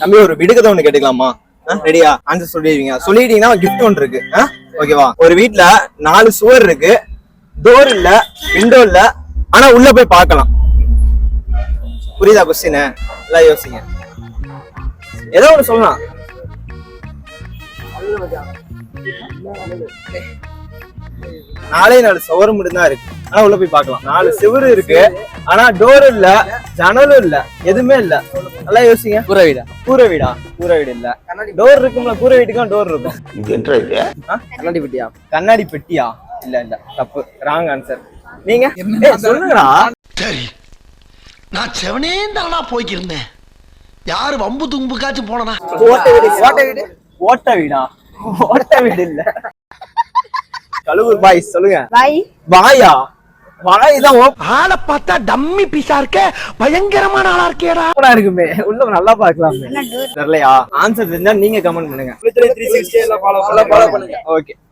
தம்பி ஒரு விடுகதை ஒண்ணு கேட்டுக்கலாமா? ரெடியா? ஆன்சர் சொல்லிட்டீங்கன்னா கிஃப்ட் ஒன்று இருக்கு. ஓகேவா? ஒரு வீட்ல 4 சுவர் இருக்கு, டோர் இல்ல, விண்டோ இல்ல, ஆனா உள்ள போய் பார்க்கலாம். புரியுதா கொஸ்டின்? எல்லாம் யோசிங்க, ஏதோ ஒண்ணு சொல்லலாம். 4 சுவர் மட்டும் தான் இருக்கு, ஆனா உள்ள போய் பார்க்கலாம். 4 சுவர் இருக்கு, ஆனா டோர் இல்ல, ஜன்னலும் இல்ல, எதுவுமே இல்ல. நல்லா யோசிங்க. கூரை வீடா? கூரை வீடா? கூரை வீடு இல்ல. டோர் இருக்கும்ல, கூரை வீட்டுக்கும் டோர் இருக்கும். கண்ணாடி பெட்டியா? கண்ணாடி பெட்டியா? இல்ல இல்ல, தப்பு, ராங் ஆன்சர். நீங்க சொல்லுங்கடா. சரி, நான் செவனே தானா போய்க்கிருந்தேன். யாரு வம்பு தும்புக்காச்சும் போனா? ஓட்ட வீடு. ஓட்ட வீடு? ஓட்ட வீடா? ஓட்ட வீடு இல்ல. கழுவூர் பாய் சொல்லுங்க. வாயா? வாய் தான் ஆளை பார்த்தா டம்மி பீஸா இருக்க, பயங்கரமான ஆளா இருக்கேடா. இருக்குமே, உள்ள நல்லா பாக்கலாமே. தெரியலையா? ஆன்சர் தெரிஞ்சா நீங்க கமெண்ட் பண்ணுங்க. ஓகே.